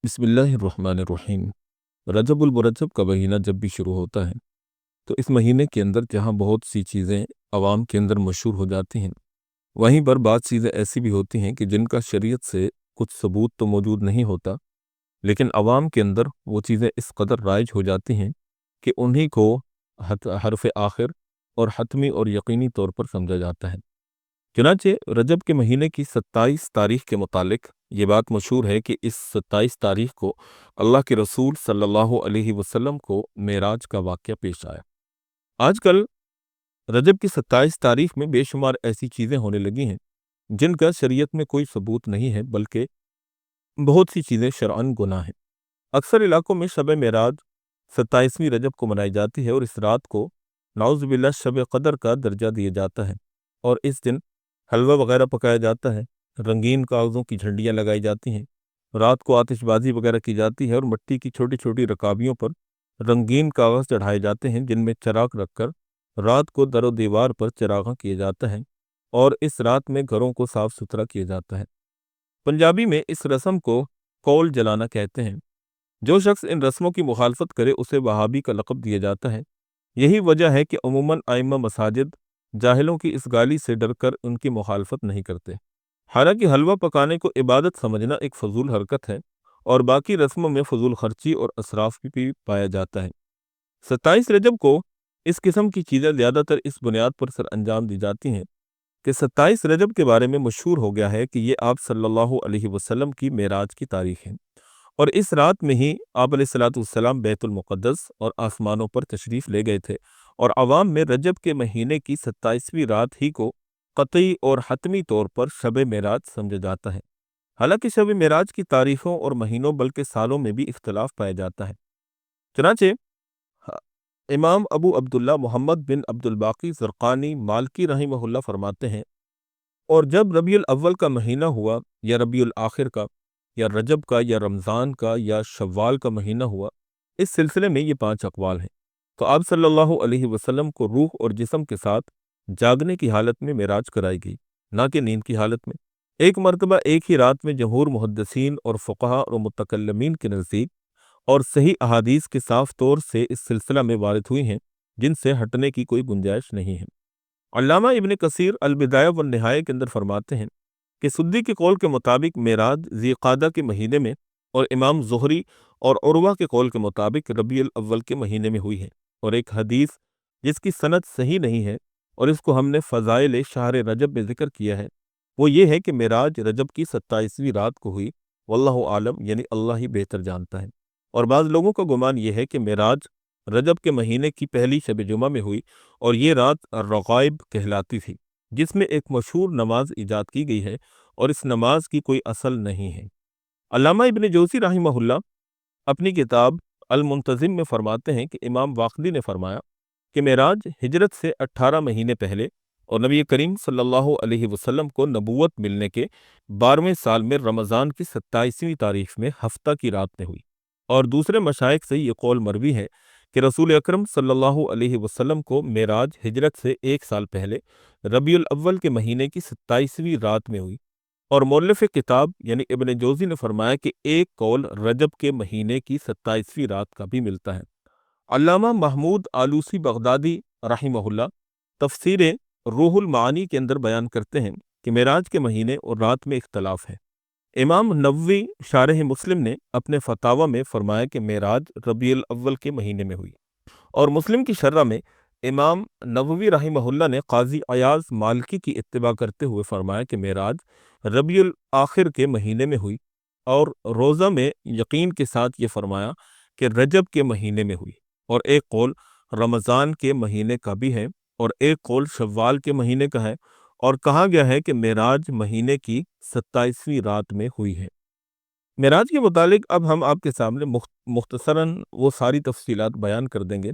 بسم اللہ الرحمن الرحیم۔ رجب المرجب کا مہینہ جب بھی شروع ہوتا ہے تو اس مہینے کے اندر جہاں بہت سی چیزیں عوام کے اندر مشہور ہو جاتی ہیں، وہیں پر بعض چیزیں ایسی بھی ہوتی ہیں کہ جن کا شریعت سے کچھ ثبوت تو موجود نہیں ہوتا، لیکن عوام کے اندر وہ چیزیں اس قدر رائج ہو جاتی ہیں کہ انہی کو حرف آخر اور حتمی اور یقینی طور پر سمجھا جاتا ہے۔ چنانچہ رجب کے مہینے کی 27 تاریخ کے متعلق یہ بات مشہور ہے کہ اس 27 تاریخ کو اللہ کے رسول صلی اللہ علیہ وسلم کو معراج کا واقعہ پیش آیا۔ آج کل رجب کی 27 تاریخ میں بے شمار ایسی چیزیں ہونے لگی ہیں جن کا شریعت میں کوئی ثبوت نہیں ہے، بلکہ بہت سی چیزیں شرعاً گناہ ہیں۔ اکثر علاقوں میں شب معراج 27ویں رجب کو منائی جاتی ہے اور اس رات کو نعوذ باللہ شب قدر کا درجہ دیا جاتا ہے، اور اس دن حلوہ وغیرہ پکایا جاتا ہے، رنگین کاغذوں کی جھنڈیاں لگائی جاتی ہیں، رات کو آتش بازی وغیرہ کی جاتی ہے اور مٹی کی چھوٹی چھوٹی رکابیوں پر رنگین کاغذ چڑھائے جاتے ہیں جن میں چراغ رکھ کر رات کو در و دیوار پر چراغاں کیا جاتا ہے، اور اس رات میں گھروں کو صاف ستھرا کیا جاتا ہے۔ پنجابی میں اس رسم کو کول جلانا کہتے ہیں۔ جو شخص ان رسموں کی مخالفت کرے اسے وہابی کا لقب دیا جاتا ہے۔ یہی وجہ ہے کہ عموماً ائمہ مساجد جاہلوں کی اس گالی سے ڈر کر ان کی مخالفت نہیں کرتے۔ حالانکہ حلوہ پکانے کو عبادت سمجھنا ایک فضول حرکت ہے، اور باقی رسموں میں فضول خرچی اور اسراف بھی پایا جاتا ہے۔ 27 رجب کو اس قسم کی چیزیں زیادہ تر اس بنیاد پر سر انجام دی جاتی ہیں کہ 27 رجب کے بارے میں مشہور ہو گیا ہے کہ یہ آپ صلی اللہ علیہ وسلم کی معراج کی تاریخ ہے، اور اس رات میں ہی آپ علیہ الصلوۃ والسلام بیت المقدس اور آسمانوں پر تشریف لے گئے تھے، اور عوام میں رجب کے مہینے کی 27ویں رات ہی کو قطعی اور حتمی طور پر شب معراج سمجھا جاتا ہے۔ حالانکہ شب معراج کی تاریخوں اور مہینوں بلکہ سالوں میں بھی اختلاف پایا جاتا ہے۔ چنانچہ امام ابو عبداللہ محمد بن عبد الباقی زرقانی مالکی رحمہ اللہ فرماتے ہیں، اور جب ربیع الاول کا مہینہ ہوا یا ربیع الاخر کا یا رجب کا یا رمضان کا یا شوال کا مہینہ ہوا، اس سلسلے میں یہ 5 اقوال ہیں۔ تو آپ صلی اللہ علیہ وسلم کو روح اور جسم کے ساتھ جاگنے کی حالت میں معراج کرائی گئی، نہ کہ نیند کی حالت میں۔ ایک مرتبہ ایک ہی رات میں جمہور محدثین اور فقہا اور متکلمین کے نزدیک اور صحیح احادیث کے صاف طور سے اس سلسلہ میں وارد ہوئی ہیں جن سے ہٹنے کی کوئی گنجائش نہیں ہے۔ علامہ ابن کثیر البدایہ والنہایہ کے اندر فرماتے ہیں کہ سدی کے قول کے مطابق معراج ذی قعدہ کے مہینے میں، اور امام زہری اور عروہ کے قول کے مطابق ربیع الاول کے مہینے میں ہوئی ہے، اور ایک حدیث جس کی سند صحیح نہیں ہے اور اس کو ہم نے فضائل شہر رجب میں ذکر کیا ہے، وہ یہ ہے کہ معراج رجب کی 27ویں رات کو ہوئی، واللہ عالم، یعنی اللہ ہی بہتر جانتا ہے۔ اور بعض لوگوں کا گمان یہ ہے کہ معراج رجب کے مہینے کی پہلی شب جمعہ میں ہوئی، اور یہ رات الرغائب کہلاتی تھی، جس میں ایک مشہور نماز ایجاد کی گئی ہے، اور اس نماز کی کوئی اصل نہیں ہے۔ علامہ ابن جوزی رحمہ اللہ اپنی کتاب المنتظم میں فرماتے ہیں کہ امام واقدی نے فرمایا کہ معراج ہجرت سے 18 مہینے پہلے اور نبی کریم صلی اللہ علیہ وسلم کو نبوت ملنے کے 12ویں سال میں رمضان کی 27ویں تاریخ میں ہفتہ کی رات میں ہوئی، اور دوسرے مشائخ سے یہ قول مروی ہے کہ رسول اکرم صلی اللہ علیہ وسلم کو معراج ہجرت سے 1 سال پہلے ربیع الاول کے مہینے کی 27ویں رات میں ہوئی، اور مؤلف کتاب یعنی ابن جوزی نے فرمایا کہ ایک قول رجب کے مہینے کی 27ویں رات کا بھی ملتا ہے۔ علامہ محمود آلوسی بغدادی رحمہ اللہ تفسیر روح المعانی کے اندر بیان کرتے ہیں کہ معراج کے مہینے اور رات میں اختلاف ہے۔ امام نووی شارح مسلم نے اپنے فتاوی میں فرمایا کہ معراج ربیع الاول کے مہینے میں ہوئی، اور مسلم کی شرح میں امام نووی رحمہ اللہ نے قاضی ایاز مالکی کی اتباع کرتے ہوئے فرمایا کہ معراج ربیع الاخر کے مہینے میں ہوئی، اور روزہ میں یقین کے ساتھ یہ فرمایا کہ رجب کے مہینے میں ہوئی، اور ایک قول رمضان کے مہینے کا بھی ہے، اور ایک قول شوال کے مہینے کا ہے، اور کہا گیا ہے کہ معراج مہینے کی 27ویں رات میں ہوئی ہے۔ معراج کے متعلق اب ہم آپ کے سامنے مختصراً وہ ساری تفصیلات بیان کر دیں گے۔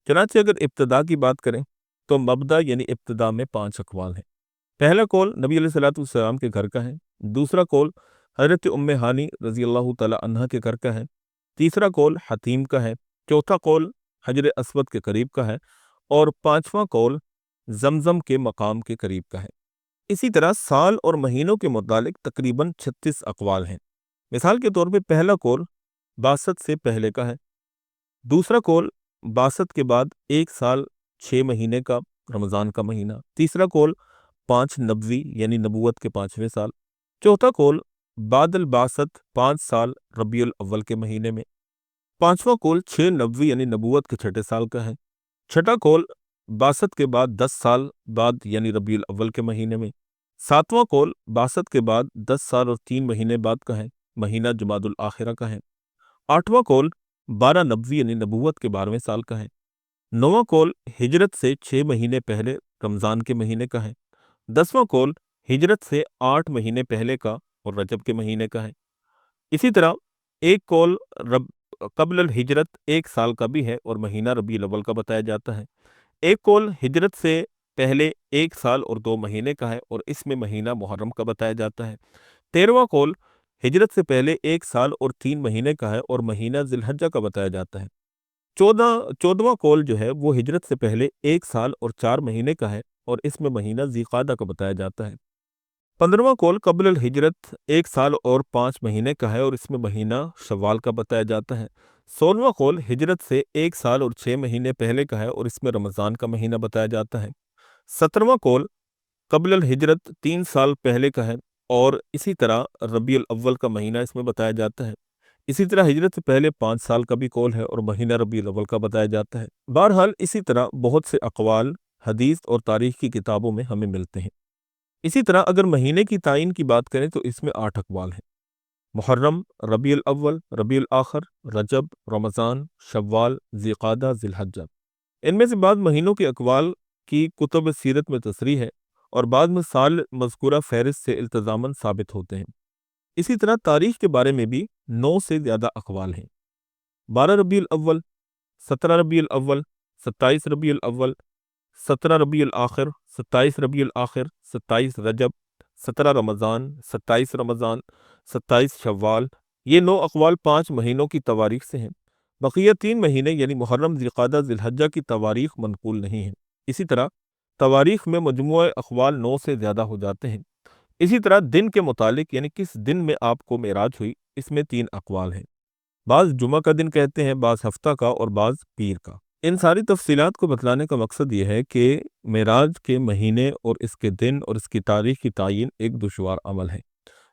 چنانچہ اگر ابتدا کی بات کریں تو مبدا یعنی ابتدا میں 5 اقوال ہیں۔ پہلا قول نبی علیہ الصلوۃ والسلام کے گھر کا ہے، دوسرا قول حضرت ام ہانی رضی اللہ تعالی عنہا کے گھر کا ہے، تیسرا قول حتیم کا ہے، چوتھا قول حجر اسود کے قریب کا ہے، اور 5واں قول زمزم کے مقام کے قریب کا ہے۔ اسی طرح سال اور مہینوں کے متعلق تقریباً 36 اقوال ہیں۔ مثال کے طور پہ پہلا کول 62 سے پہلے کا ہے، دوسرا کول 62 کے بعد 1 سال 6 مہینے کا رمضان کا مہینہ، تیسرا کول 5 نبوی یعنی نبوت کے 5ویں سال، چوتھا کول بعد البعثت 5 سال ربیع الاول کے مہینے میں، پانچواں کول 6 نبوی یعنی نبوت کے 6 سال کا ہے، چھٹا کول 62 کے بعد 10 سال بعد یعنی ربیع الاول کے مہینے میں، ساتواں کول 62 کے بعد 10 سال اور 3 مہینے بعد کا ہے، مہینہ جمادی الاخرہ کا ہے، آٹھواں کول 12 نبوی یعنی نبوت کے 12ویں سال کا ہے، نواں کول ہجرت سے 6 مہینے پہلے رمضان کے مہینے کا ہے، 10واں کول ہجرت سے 8 مہینے پہلے کا اور رجب کے مہینے کا ہے۔ اسی طرح ایک کول قبل الہجرت 1 سال کا بھی ہے اور مہینہ ربیع الاول کا بتایا جاتا ہے، ایک کول ہجرت سے پہلے 1 سال اور 2 مہینے کا ہے اور اس میں مہینہ محرم کا بتایا جاتا ہے، 13واں کول ہجرت سے پہلے 1 سال اور 3 مہینے کا ہے اور مہینہ ذی الحجہ کا بتایا جاتا ہے، 14واں کول جو ہے وہ ہجرت سے پہلے 1 سال اور 4 مہینے کا ہے اور اس میں مہینہ ذی قعدہ کا بتایا جاتا ہے، 15واں کول قبل الہجرت 1 سال اور 5 مہینے کا ہے اور اس میں مہینہ شوال کا بتایا جاتا ہے، 16واں کول ہجرت سے 1 سال اور 6 مہینے پہلے کا ہے اور اس میں رمضان کا مہینہ بتایا جاتا ہے، 17واں کول قبل الہجرت 3 سال پہلے کا ہے اور اسی طرح ربیع الاول کا مہینہ اس میں بتایا جاتا ہے، اسی طرح ہجرت سے پہلے 5 سال کا بھی کول ہے اور مہینہ ربیع الاول کا بتایا جاتا ہے۔ بہرحال اسی طرح بہت سے اقوال حدیث اور تاریخ کی کتابوں میں ہمیں ملتے ہیں۔ اسی طرح اگر مہینے کی تعین کی بات کریں تو اس میں 8 اقوال ہیں: محرم، ربیع الاول، ربیع الاخر، رجب، رمضان، شوال، ذی قعدہ، ذی الحجہ۔ ان میں سے بعض مہینوں کے اقوال کی کتب سیرت میں تصریح ہے اور بعض میں سال مذکورہ فہرست سے التزاماً ثابت ہوتے ہیں۔ اسی طرح تاریخ کے بارے میں بھی 9 سے زیادہ اقوال ہیں: 12 ربیع الاول، 17 ربیع الاول، 27 ربیع الاول، 17 ربیع الاخر، 27 ربیع الاخر، 27 رجب، 17 رمضان، 27 رمضان، 27 شوال۔ یہ 9 اقوال 5 مہینوں کی تواریخ سے ہیں، بقیہ 3 مہینے یعنی محرم، ذی قعدہ، ذی الحجہ کی تواریخ منقول نہیں ہیں۔ اسی طرح تواریخ میں مجموعہ اقوال 9 سے زیادہ ہو جاتے ہیں۔ اسی طرح دن کے متعلق یعنی کس دن میں آپ کو معراج ہوئی، اس میں 3 اقوال ہیں، بعض جمعہ کا دن کہتے ہیں، بعض ہفتہ کا اور بعض پیر کا۔ ان ساری تفصیلات کو بتلانے کا مقصد یہ ہے کہ معراج کے مہینے اور اس کے دن اور اس کی تاریخ کی تعین ایک دشوار عمل ہے،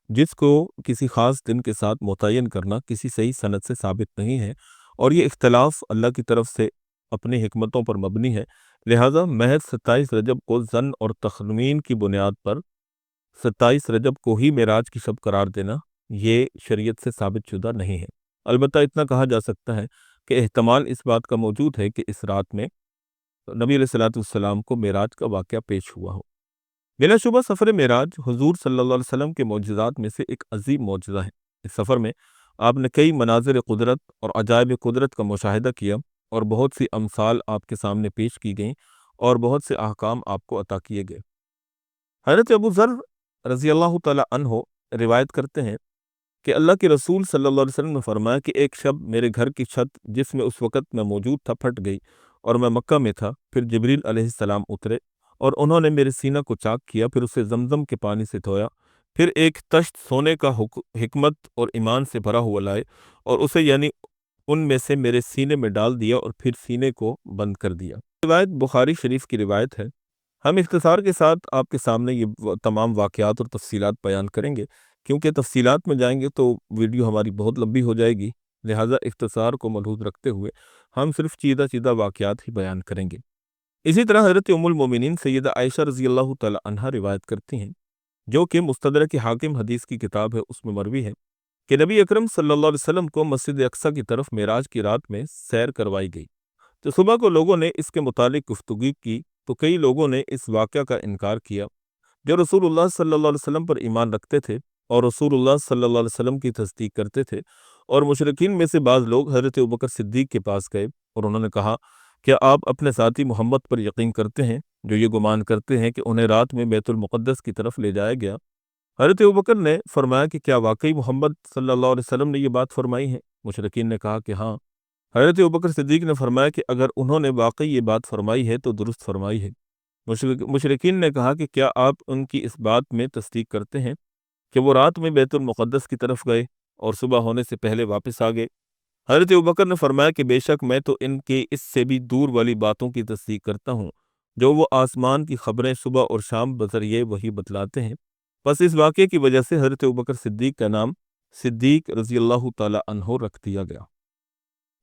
جس کو کسی خاص دن کے ساتھ متعین کرنا کسی صحیح سند سے ثابت نہیں ہے، اور یہ اختلاف اللہ کی طرف سے اپنی حکمتوں پر مبنی ہے، لہٰذا محض 27 رجب کو ظن اور تخمین کی بنیاد پر 27 رجب کو ہی معراج کی شب قرار دینا یہ شریعت سے ثابت شدہ نہیں ہے۔ البتہ اتنا کہا جا سکتا ہے کہ احتمال اس بات کا موجود ہے کہ اس رات میں نبی علیہ الصلوۃ والسلام کو معراج کا واقعہ پیش ہوا ہو۔ بلا شبہ سفر معراج حضور صلی اللہ علیہ وسلم کے معجزات میں سے ایک عظیم معجزہ ہے۔ اس سفر میں آپ نے کئی مناظر قدرت اور عجائب قدرت کا مشاہدہ کیا اور بہت سی امثال آپ کے سامنے پیش کی گئیں اور بہت سے احکام آپ کو عطا کیے گئے۔ حضرت ابو ذر رضی اللہ تعالی عنہ روایت کرتے ہیں کہ اللہ کے رسول صلی اللہ علیہ وسلم نے فرمایا کہ ایک شب میرے گھر کی چھت جس میں اس وقت میں موجود تھا پھٹ گئی اور میں مکہ میں تھا، پھر جبریل علیہ السلام اترے اور انہوں نے میرے سینہ کو چاک کیا، پھر اسے زمزم کے پانی سے دھویا، پھر ایک تشت سونے کا حکمت اور ایمان سے بھرا ہوا لائے اور اسے یعنی ان میں سے میرے سینے میں ڈال دیا اور پھر سینے کو بند کر دیا۔ روایت بخاری شریف کی روایت ہے۔ ہم اختصار کے ساتھ آپ کے سامنے یہ تمام واقعات اور تفصیلات بیان کریں گے، کیونکہ تفصیلات میں جائیں گے تو ویڈیو ہماری بہت لمبی ہو جائے گی، لہٰذا اختصار کو ملحوظ رکھتے ہوئے ہم صرف چیدہ واقعات ہی بیان کریں گے۔ اسی طرح حضرت ام المومنین سیدہ عائشہ رضی اللہ تعالی عنہا روایت کرتی ہیں، جو کہ مستدرک حاکم حدیث کی کتاب ہے، اس میں مروی ہے کہ نبی اکرم صلی اللہ علیہ وسلم کو مسجد اقصیٰ کی طرف معراج کی رات میں سیر کروائی گئی، تو صبح کو لوگوں نے اس کے متعلق گفتگو کی تو کئی لوگوں نے اس واقعہ کا انکار کیا جو رسول اللہ صلی اللہ علیہ وسلم پر ایمان رکھتے تھے اور رسول اللہ صلی اللہ علیہ وسلم کی تصدیق کرتے تھے، اور مشرکین میں سے بعض لوگ حضرت ابوبکر صدیق کے پاس گئے اور انہوں نے کہا، کیا آپ اپنے ساتھی محمد پر یقین کرتے ہیں جو یہ گمان کرتے ہیں کہ انہیں رات میں بیت المقدس کی طرف لے جایا گیا؟ حضرت ابوبکر نے فرمایا کہ کیا واقعی محمد صلی اللہ علیہ وسلم نے یہ بات فرمائی ہے؟ مشرکین نے کہا کہ ہاں۔ حضرت ابوبکر صدیق نے فرمایا کہ اگر انہوں نے واقعی یہ بات فرمائی ہے تو درست فرمائی ہے۔ مشرکین نے کہا کہ کیا آپ ان کی اس بات میں تصدیق کرتے ہیں کہ وہ رات میں بیت المقدس کی طرف گئے؟ اور صبح ہونے سے پہلے واپس آ گئے۔ حضرت ابوبکر نے فرمایا کہ بے شک میں تو ان کے اس سے بھی دور والی باتوں کی تصدیق کرتا ہوں جو وہ آسمان کی خبریں صبح اور شام بذریعہ وحی بتلاتے ہیں۔ پس اس واقعے کی وجہ سے حضرت ابوبکر صدیق کا نام صدیق رضی اللہ تعالی عنہ رکھ دیا گیا۔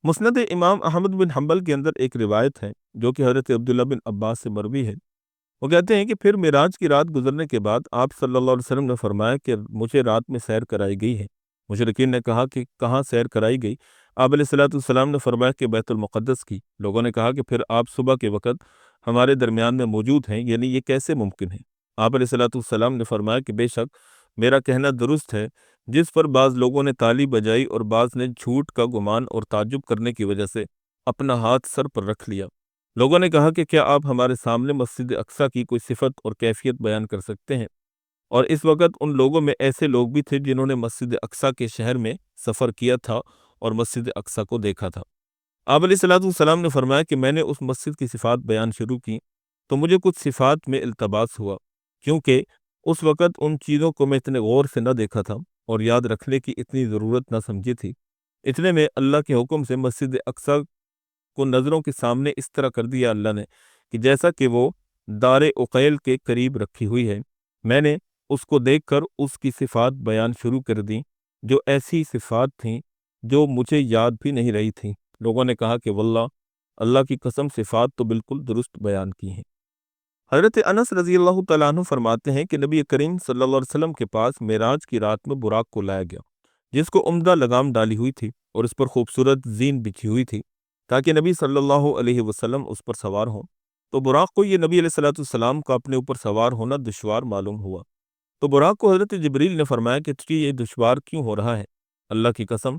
مسند امام احمد بن حنبل کے اندر ایک روایت ہے جو کہ حضرت عبداللہ بن عباس سے مروی ہے۔ وہ کہتے ہیں کہ پھر معراج کی رات گزرنے کے بعد آپ صلی اللہ علیہ وسلم نے فرمایا کہ مجھے رات میں سیر کرائی گئی ہے۔ مشرکین نے کہا کہ کہاں سیر کرائی گئی؟ آپ علیہ الصلوۃ والسلام نے فرمایا کہ بیت المقدس کی۔ لوگوں نے کہا کہ پھر آپ صبح کے وقت ہمارے درمیان میں موجود ہیں، یعنی یہ کیسے ممکن ہے؟ آپ علیہ الصلوۃ والسلام نے فرمایا کہ بے شک میرا کہنا درست ہے، جس پر بعض لوگوں نے تالی بجائی اور بعض نے جھوٹ کا گمان اور تعجب کرنے کی وجہ سے اپنا ہاتھ سر پر رکھ لیا۔ لوگوں نے کہا کہ کیا آپ ہمارے سامنے مسجد اقصیٰ کی کوئی صفت اور کیفیت بیان کر سکتے ہیں؟ اور اس وقت ان لوگوں میں ایسے لوگ بھی تھے جنہوں نے مسجد اقصیٰ کے شہر میں سفر کیا تھا اور مسجد اقصیٰ کو دیکھا تھا۔ آپ علیہ الصلوۃ والسلام نے فرمایا کہ میں نے اس مسجد کی صفات بیان شروع کی تو مجھے کچھ صفات میں التباس ہوا، کیونکہ اس وقت ان چیزوں کو میں اتنے غور سے نہ دیکھا تھا اور یاد رکھنے کی اتنی ضرورت نہ سمجھی تھی۔ اتنے میں اللہ کے حکم سے مسجد اقصیٰ کو نظروں کے سامنے اس طرح کر دیا اللہ نے کہ جیسا کہ وہ دار عقیل کے قریب رکھی ہوئی ہے۔ میں نے اس کو دیکھ کر اس کی صفات بیان شروع کر دیں جو ایسی صفات تھیں جو مجھے یاد بھی نہیں رہی تھیں۔ لوگوں نے کہا کہ واللہ اللہ کی قسم صفات تو بالکل درست بیان کی ہیں۔ حضرت انس رضی اللہ تعالیٰ عنہ فرماتے ہیں کہ نبی کریم صلی اللہ علیہ وسلم کے پاس معراج کی رات میں براق کو لایا گیا جس کو عمدہ لگام ڈالی ہوئی تھی اور اس پر خوبصورت زین بچھی ہوئی تھی تاکہ نبی صلی اللہ علیہ وسلم اس پر سوار ہوں۔ تو براق کو یہ نبی علیہ الصلوۃ والسلام کا اپنے اوپر سوار ہونا دشوار معلوم ہوا۔ تو براق کو حضرت جبریل نے فرمایا کہ تجھے یہ دشوار کیوں ہو رہا ہے؟ اللہ کی قسم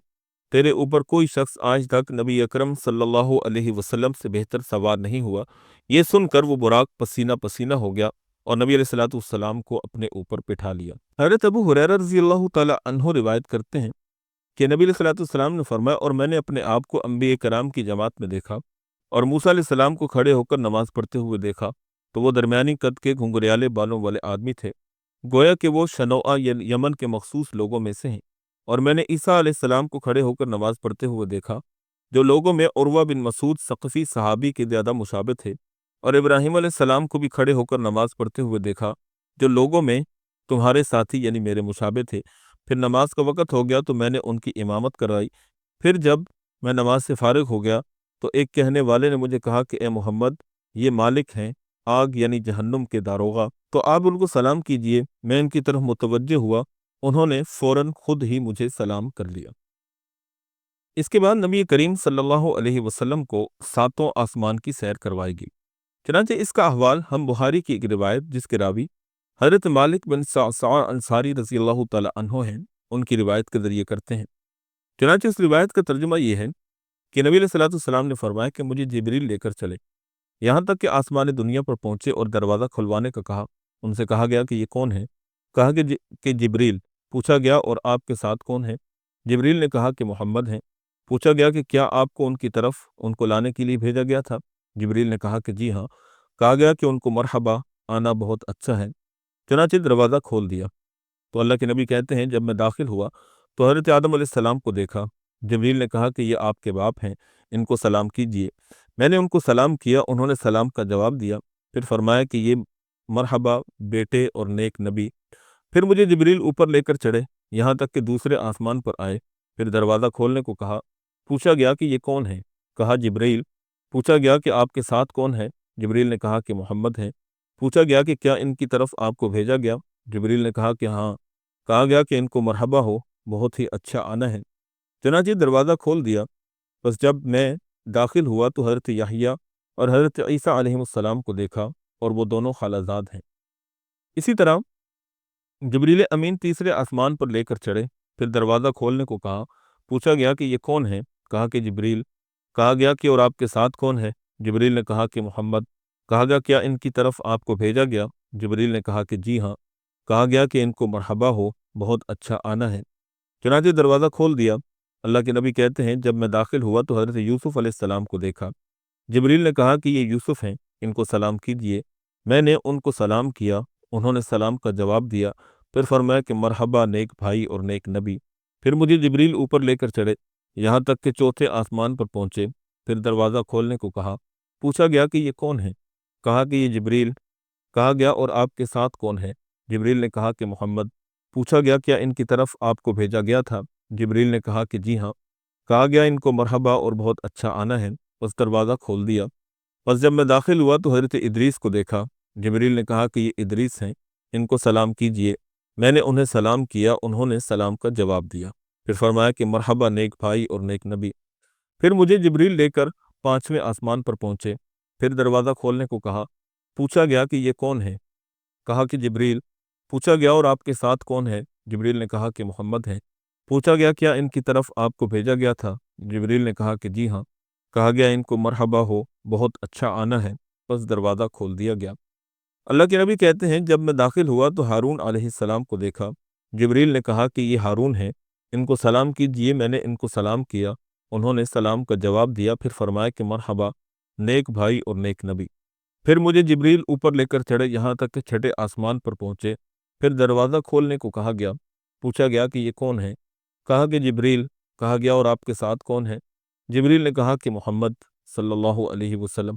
تیرے اوپر کوئی شخص آج تک نبی اکرم صلی اللہ علیہ وسلم سے بہتر سوار نہیں ہوا۔ یہ سن کر وہ براق پسینہ پسینہ ہو گیا اور نبی علیہ الصلوۃ والسلام کو اپنے اوپر بٹھا لیا۔ حضرت ابو ہریرہ رضی اللہ تعالی عنہ روایت کرتے ہیں کہ نبی علیہ الصلوۃ والسلام نے فرمایا اور میں نے اپنے آپ کو انبیاء کرام کی جماعت میں دیکھا اور موسیٰ علیہ السلام کو کھڑے ہو کر نماز پڑھتے ہوئے دیکھا تو وہ درمیانی قد کے گھنگریالے بالوں والے آدمی تھے، گویا کہ وہ شنوءہ یمن کے مخصوص لوگوں میں سے ہیں۔ اور میں نے عیسیٰ علیہ السلام کو کھڑے ہو کر نماز پڑھتے ہوئے دیکھا جو لوگوں میں عروہ بن مسعود ثقفی صحابی کے زیادہ مشابہ تھے، اور ابراہیم علیہ السلام کو بھی کھڑے ہو کر نماز پڑھتے ہوئے دیکھا جو لوگوں میں تمہارے ساتھی یعنی میرے مشابہ تھے۔ پھر نماز کا وقت ہو گیا تو میں نے ان کی امامت کرائی۔ پھر جب میں نماز سے فارغ ہو گیا تو ایک کہنے والے نے مجھے کہا کہ اے محمد، یہ مالک ہیں آگ یعنی جہنم کے داروغہ، تو آپ ان کو سلام کیجئے۔ میں ان کی طرف متوجہ ہوا، انہوں نے فوراً خود ہی مجھے سلام کر لیا۔ اس کے بعد نبی کریم صلی اللہ علیہ وسلم کو ساتوں آسمان کی سیر کروائی گئی۔ چنانچہ اس کا احوال ہم بخاری کی ایک روایت جس کے راوی حضرت مالک بن صعصع انصاری رضی اللہ تعالی عنہ ہیں ان کی روایت کے ذریعے کرتے ہیں۔ چنانچہ اس روایت کا ترجمہ یہ ہے کہ نبی علیہ الصلوۃ والسلام نے فرمایا کہ مجھے جبریل لے کر چلے، یہاں تک کہ آسمان دنیا پر پہنچے اور دروازہ کھلوانے کا کہا۔ ان سے کہا گیا کہ یہ کون ہے؟ کہا کہ جبریل۔ پوچھا گیا اور آپ کے ساتھ کون ہے؟ جبریل نے کہا کہ محمد ہیں۔ پوچھا گیا کہ کیا آپ کو ان کی طرف ان کو لانے کے لیے بھیجا گیا تھا؟ جبریل نے کہا کہ جی ہاں۔ کہا گیا کہ ان کو مرحبا، آنا بہت اچھا ہے۔ چنانچہ دروازہ کھول دیا تو اللہ کے نبی کہتے ہیں جب میں داخل ہوا تو حضرت آدم علیہ السلام کو دیکھا۔ جبریل نے کہا کہ یہ آپ کے باپ ہیں، ان کو سلام کیجئے۔ میں نے ان کو سلام کیا، انہوں نے سلام کا جواب دیا۔ پھر فرمایا کہ یہ مرحبا بیٹے اور نیک نبی۔ پھر مجھے جبریل اوپر لے کر چڑھے یہاں تک کہ دوسرے آسمان پر آئے۔ پھر دروازہ کھولنے کو کہا۔ پوچھا گیا کہ یہ کون ہے؟ کہا جبریل۔ پوچھا گیا کہ آپ کے ساتھ کون ہے؟ جبریل نے کہا کہ محمد ہے۔ پوچھا گیا کہ کیا ان کی طرف آپ کو بھیجا گیا؟ جبریل نے کہا کہ ہاں۔ کہا گیا کہ ان کو مرحبا ہو، بہت ہی اچھا آنا ہے۔ چنانچہ دروازہ کھول دیا۔ بس جب میں داخل ہوا تو حضرت یحییٰ اور حضرت عیسیٰ علیہ السلام کو دیکھا اور وہ دونوں خالہ زاد ہیں۔ اسی طرح جبریل امین تیسرے آسمان پر لے کر چڑھے۔ پھر دروازہ کھولنے کو کہا۔ پوچھا گیا کہ یہ کون ہے؟ کہا کہ جبریل۔ کہا گیا کہ اور آپ کے ساتھ کون ہے؟ جبریل نے کہا کہ محمد۔ کہا گیا کیا ان کی طرف آپ کو بھیجا گیا؟ جبریل نے کہا کہ جی ہاں۔ کہا گیا کہ ان کو مرحبا ہو، بہت اچھا آنا ہے۔ چنانچہ دروازہ کھول دیا۔ اللہ کے نبی کہتے ہیں جب میں داخل ہوا تو حضرت یوسف علیہ السلام کو دیکھا۔ جبریل نے کہا کہ یہ یوسف ہیں، ان کو سلام کیجئے۔ میں نے ان کو سلام کیا، انہوں نے سلام کا جواب دیا۔ پھر فرمایا کہ مرحبا نیک بھائی اور نیک نبی۔ پھر مجھے جبریل اوپر لے کر چڑھے یہاں تک کہ چوتھے آسمان پر پہنچے، پھر دروازہ کھولنے کو کہا، پوچھا گیا کہ یہ کون ہے؟ کہا کہ یہ جبریل۔ کہا گیا اور آپ کے ساتھ کون ہے؟ جبریل نے کہا کہ محمد۔ پوچھا گیا کیا ان کی طرف آپ کو بھیجا گیا تھا؟ جبریل نے کہا کہ جی ہاں۔ کہا گیا ان کو مرحبا اور بہت اچھا آنا ہے، بس دروازہ کھول دیا۔ بس جب میں داخل ہوا تو حضرت ادریس کو دیکھا۔ جبریل نے کہا کہ یہ ادریس ہیں، ان کو سلام کیجئے۔ میں نے انہیں سلام کیا، انہوں نے سلام کا جواب دیا۔ پھر فرمایا کہ مرحبا نیک بھائی اور نیک نبی۔ پھر مجھے جبریل لے کر پانچویں آسمان پر پہنچے، پھر دروازہ کھولنے کو کہا۔ پوچھا گیا کہ یہ کون ہے؟ کہا کہ جبریل۔ پوچھا گیا اور آپ کے ساتھ کون ہے؟ جبریل نے کہا کہ محمد ہے۔ پوچھا گیا کیا ان کی طرف آپ کو بھیجا گیا تھا؟ جبریل نے کہا کہ جی ہاں۔ کہا گیا ان کو مرحبا ہو، بہت اچھا آنا ہے، بس دروازہ کھول دیا گیا۔ اللہ کے نبی کہتے ہیں جب میں داخل ہوا تو ہارون علیہ السلام کو دیکھا۔ جبریل نے کہا کہ یہ ہارون ہے، ان کو سلام کیجئے۔ میں نے ان کو سلام کیا، انہوں نے سلام کا جواب دیا۔ پھر فرمایا کہ مرحبا نیک بھائی اور نیک نبی۔ پھر مجھے جبریل اوپر لے کر چڑھے یہاں تک کہ چھٹے آسمان پر پہنچے، پھر دروازہ کھولنے کو کہا گیا۔ پوچھا گیا کہ یہ کون ہے؟ کہا کہ جبریل۔ کہا گیا اور آپ کے ساتھ کون ہے؟ جبریل نے کہا کہ محمد صلی اللہ علیہ وسلم۔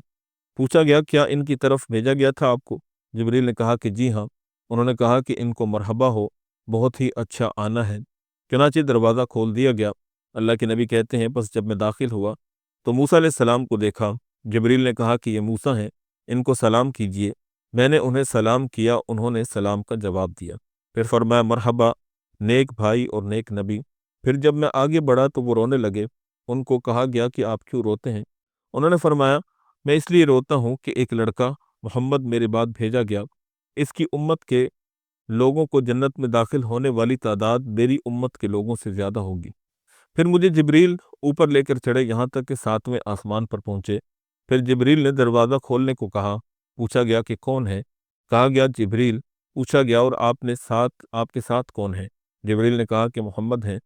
پوچھا گیا کیا ان کی طرف بھیجا گیا تھا آپ کو؟ جبریل نے کہا کہ جی ہاں۔ انہوں نے کہا کہ ان کو مرحبا ہو، بہت ہی اچھا آنا ہے۔ چنانچہ دروازہ کھول دیا گیا۔ اللہ کے نبی کہتے ہیں بس جب میں داخل ہوا تو موسیٰ علیہ السلام کو دیکھا۔ جبریل نے کہا کہ یہ موسیٰ ہیں، ان کو سلام کیجئے۔ میں نے انہیں سلام کیا، انہوں نے سلام کا جواب دیا۔ پھر فرمایا مرحبا نیک بھائی اور نیک نبی۔ پھر جب میں آگے بڑھا تو وہ رونے لگے۔ ان کو کہا گیا کہ آپ کیوں روتے ہیں؟ انہوں نے فرمایا میں اس لیے روتا ہوں کہ ایک لڑکا محمد میرے بعد بھیجا گیا، اس کی امت کے لوگوں کو جنت میں داخل ہونے والی تعداد میری امت کے لوگوں سے زیادہ ہوگی۔ پھر مجھے جبریل اوپر لے کر چڑھے یہاں تک کہ ساتویں آسمان پر پہنچے، پھر جبریل نے دروازہ کھولنے کو کہا۔ پوچھا گیا کہ کون ہے؟ کہا گیا جبریل۔ پوچھا گیا اور آپ کے ساتھ کون ہے؟ جبریل نے کہا کہ محمد ہیں۔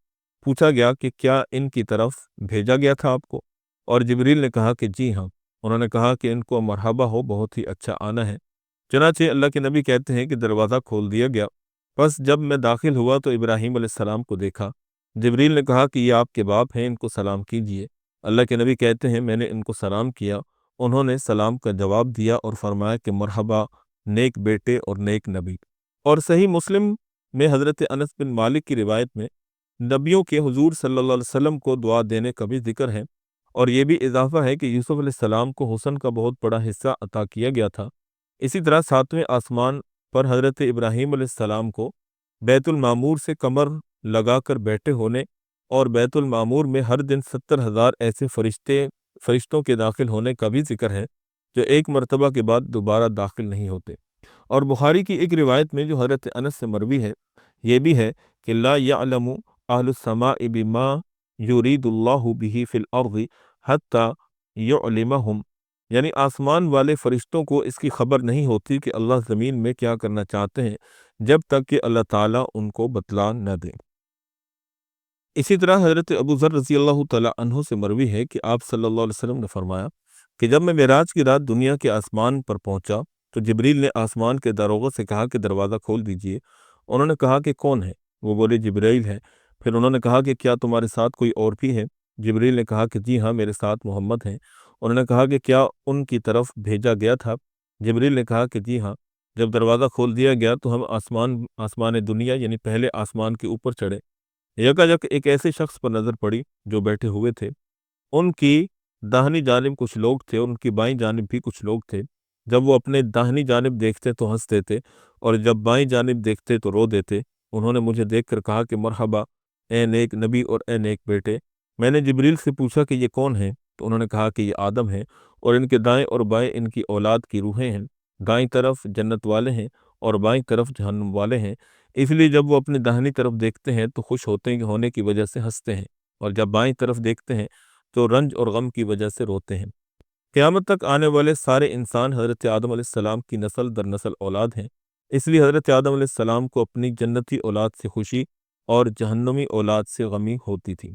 پوچھا گیا کہ کیا ان کی طرف بھیجا گیا تھا آپ کو؟ اور جبریل نے کہا کہ جی ہاں۔ انہوں نے کہا کہ ان کو مرحبا ہو، بہت ہی اچھا آنا ہے۔ چنانچہ اللہ کے نبی کہتے ہیں کہ دروازہ کھول دیا گیا۔ بس جب میں داخل ہوا تو ابراہیم علیہ السلام کو دیکھا۔ جبریل نے کہا کہ یہ آپ کے باپ ہیں، ان کو سلام کیجئے۔ اللہ کے نبی کہتے ہیں میں نے ان کو سلام کیا، انہوں نے سلام کا جواب دیا اور فرمایا کہ مرحبا نیک بیٹے اور نیک نبی۔ اور صحیح مسلم میں حضرت انس بن مالک کی روایت میں نبیوں کے حضور صلی اللہ علیہ وسلم کو دعا دینے کا بھی ذکر ہے، اور یہ بھی اضافہ ہے کہ یوسف علیہ السلام کو حسن کا بہت بڑا حصہ عطا کیا گیا تھا۔ اسی طرح ساتویں آسمان پر حضرت ابراہیم علیہ السلام کو بیت المعمور سے کمر لگا کر بیٹھے ہونے اور بیت المعمور میں ہر دن 70,000 ایسے فرشتوں کے داخل ہونے کا بھی ذکر ہے جو ایک مرتبہ کے بعد دوبارہ داخل نہیں ہوتے۔ اور بخاری کی ایک روایت میں جو حضرت انس سے مروی ہے یہ بھی ہے کہ لا یعلم اہل السماء بما یرید اللہ بہ فی الارض حتی یعلمہم، یعنی آسمان والے فرشتوں کو اس کی خبر نہیں ہوتی کہ اللہ زمین میں کیا کرنا چاہتے ہیں جب تک کہ اللہ تعالیٰ ان کو بتلا نہ دے۔ اسی طرح حضرت ابو ذر رضی اللہ تعالیٰ عنہ سے مروی ہے کہ آپ صلی اللہ علیہ وسلم نے فرمایا کہ جب میں معراج کی رات دنیا کے آسمان پر پہنچا تو جبریل نے آسمان کے داروغہ سے کہا کہ دروازہ کھول دیجئے۔ انہوں نے کہا کہ کون ہے؟ وہ بولے جبریل ہے۔ پھر انہوں نے کہا کہ کیا تمہارے ساتھ کوئی اور بھی ہے؟ جبریل نے کہا کہ جی ہاں، میرے ساتھ محمد ہیں۔ انہوں نے کہا کہ کیا ان کی طرف بھیجا گیا تھا؟ جبریل نے کہا کہ جی ہاں۔ جب دروازہ کھول دیا گیا تو ہم آسمان دنیا یعنی پہلے آسمان کے اوپر چڑھے۔ یکایک ایک ایسے شخص پر نظر پڑی جو بیٹھے ہوئے تھے۔ ان کی داہنی جانب کچھ لوگ تھے، ان کی بائیں جانب بھی کچھ لوگ تھے۔ جب وہ اپنے داہنی جانب دیکھتے تو ہنس دیتے اور جب بائیں جانب دیکھتے تو رو دیتے۔ انہوں نے مجھے دیکھ کر کہا کہ مرحبا اے نیک نبی اور اے نیک بیٹے۔ میں نے جبریل سے پوچھا کہ یہ کون ہیں؟ تو انہوں نے کہا کہ یہ آدم ہیں اور ان کے دائیں اور بائیں ان کی اولاد کی روحیں ہیں۔ دائیں طرف جنت والے ہیں اور بائیں طرف جہنم والے ہیں، اس لیے جب وہ اپنی داہنی طرف دیکھتے ہیں تو خوش ہونے کی وجہ سے ہنستے ہیں، اور جب بائیں طرف دیکھتے ہیں تو رنج اور غم کی وجہ سے روتے ہیں۔ قیامت تک آنے والے سارے انسان حضرت آدم علیہ السلام کی نسل در نسل اولاد ہیں، اس لیے حضرت آدم علیہ السلام کو اپنی جنتی اولاد سے خوشی اور جہنمی اولاد سے غمی ہوتی تھی۔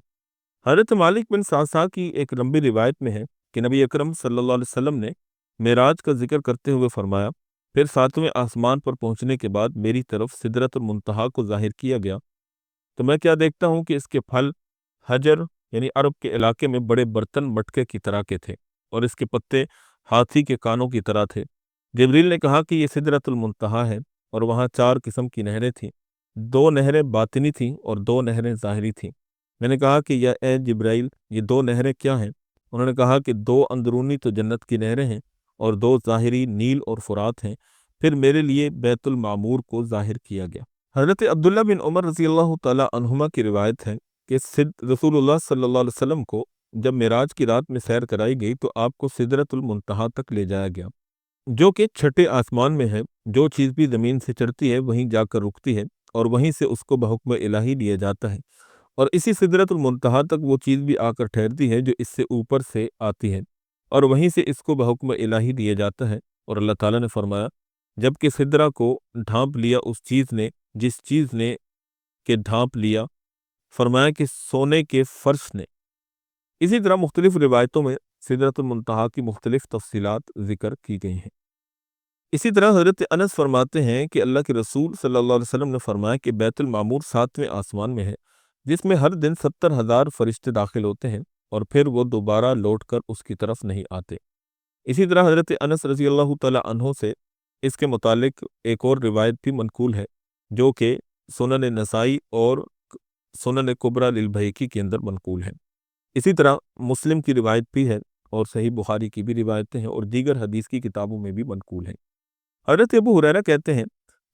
حضرت مالک بن صعصع کی ایک لمبی روایت میں ہے کہ نبی اکرم صلی اللہ علیہ وسلم نے معراج کا ذکر کرتے ہوئے فرمایا پھر ساتویں آسمان پر پہنچنے کے بعد میری طرف سدرۃ المنتہا کو ظاہر کیا گیا۔ تو میں کیا دیکھتا ہوں کہ اس کے پھل حجر یعنی عرب کے علاقے میں بڑے برتن مٹکے کی طرح کے تھے، اور اس کے پتے ہاتھی کے کانوں کی طرح تھے۔ جبریل نے کہا کہ یہ سدرۃ المنتہا ہے، اور وہاں 4 قسم کی نہریں تھیں، 2 نہریں باطنی تھیں اور 2 نہریں ظاہری تھیں۔ میں نے کہا کہ یا اے جبرائیل، یہ 2 نہریں کیا ہیں؟ انہوں نے کہا کہ 2 اندرونی تو جنت کی نہریں ہیں، اور 2 ظاہری نیل اور فرات ہیں۔ پھر میرے لیے بیت المعمور کو ظاہر کیا گیا۔ حضرت عبداللہ بن عمر رضی اللہ تعالی عنہما کی روایت ہے کہ رسول اللہ صلی اللہ علیہ وسلم کو جب معراج کی رات میں سیر کرائی گئی تو آپ کو سدرۃ المنتہا تک لے جایا گیا، جو کہ چھٹے آسمان میں ہے۔ جو چیز بھی زمین سے چڑھتی ہے وہیں جا کر رکتی ہے، اور وہیں سے اس کو بحکم الہی لیا جاتا ہے، اور اسی سدرۃ المنتہا تک وہ چیز بھی آ کر ٹھہرتی ہے جو اس سے اوپر سے آتی ہے، اور وہیں سے اس کو بحکم الہی دیا جاتا ہے۔ اور اللہ تعالیٰ نے فرمایا، جب کہ سدرہ کو ڈھانپ لیا اس چیز نے جس چیز نے کہ ڈھانپ لیا، فرمایا کہ سونے کے فرش نے۔ اسی طرح مختلف روایتوں میں سدرۃ المنتہا کی مختلف تفصیلات ذکر کی گئی ہیں۔ اسی طرح حضرت انس فرماتے ہیں کہ اللہ کے رسول صلی اللہ علیہ وسلم نے فرمایا کہ بیت المعمور 7ویں آسمان میں ہے، جس میں ہر دن 70,000 فرشتے داخل ہوتے ہیں، اور پھر وہ دوبارہ لوٹ کر اس کی طرف نہیں آتے۔ اسی طرح حضرت انس رضی اللہ تعالی عنہ سے اس کے متعلق ایک اور روایت بھی منقول ہے، جو کہ سنن نسائی اور سنن کبریٰ للبیہقی کے اندر منقول ہے۔ اسی طرح مسلم کی روایت بھی ہے، اور صحیح بخاری کی بھی روایتیں ہیں، اور دیگر حدیث کی کتابوں میں بھی منقول ہیں۔ حضرت ابو ہریرہ کہتے ہیں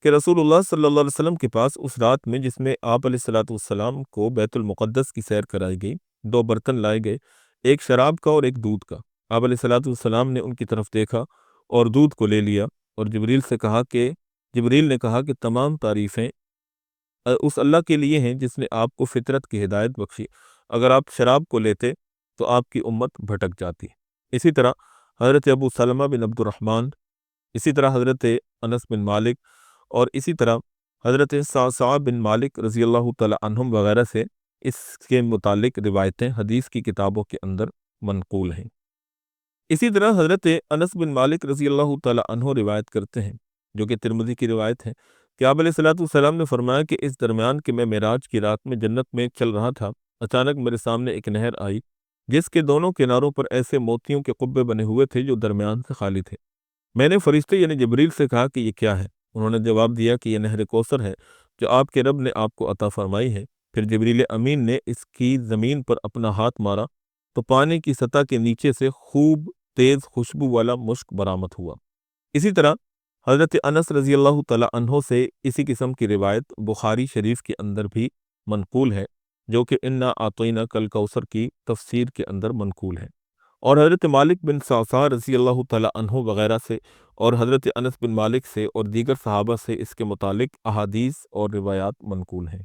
کہ رسول اللہ صلی اللہ علیہ وسلم کے پاس اس رات میں جس میں آپ علیہ الصلوۃ والسلام کو بیت المقدس کی سیر کرائی گئی، 2 برتن لائے گئے، ایک شراب کا اور ایک دودھ کا۔ آپ علیہ الصلوۃ والسلام نے ان کی طرف دیکھا اور دودھ کو لے لیا، اور جبریل نے کہا کہ تمام تعریفیں اس اللہ کے لیے ہیں جس نے آپ کو فطرت کی ہدایت بخشی، اگر آپ شراب کو لیتے تو آپ کی امت بھٹک جاتی۔ اسی طرح حضرت ابو سلمہ بن عبد الرحمن، اسی طرح حضرت انس بن مالک، اور اسی طرح حضرت صعب بن مالک رضی اللہ تعالی عنہم وغیرہ سے اس کے متعلق روایتیں حدیث کی کتابوں کے اندر منقول ہیں۔ اسی طرح حضرت انس بن مالک رضی اللہ تعالی عنہ روایت کرتے ہیں، جو کہ ترمذی کی روایت ہے، کہ آپ علیہ الصلوۃ والسلام نے فرمایا کہ اس درمیان کہ میں معراج کی رات میں جنت میں چل رہا تھا، اچانک میرے سامنے ایک نہر آئی جس کے دونوں کناروں پر ایسے موتیوں کے قبے بنے ہوئے تھے جو درمیان سے خالی تھے۔ میں نے فرشتے یعنی جبریل سے کہا کہ یہ کیا ہے؟ انہوں نے جواب دیا کہ یہ نہر کوثر ہے جو آپ کے رب نے آپ کو عطا فرمائی ہے۔ پھر جبریل امین نے اس کی زمین پر اپنا ہاتھ مارا تو پانی کی سطح کے نیچے سے خوب تیز خوشبو والا مشک برآمد ہوا۔ اسی طرح حضرت انس رضی اللہ تعالی عنہ سے اسی قسم کی روایت بخاری شریف کے اندر بھی منقول ہے، جو کہ انا اعطیناک الکوثر کی تفسیر کے اندر منقول ہے، اور حضرت مالک بن صعصع رضی اللہ تعالی عنہ وغیرہ سے اور حضرت انس بن مالک سے اور دیگر صحابہ سے اس کے متعلق احادیث اور روایات منقول ہیں۔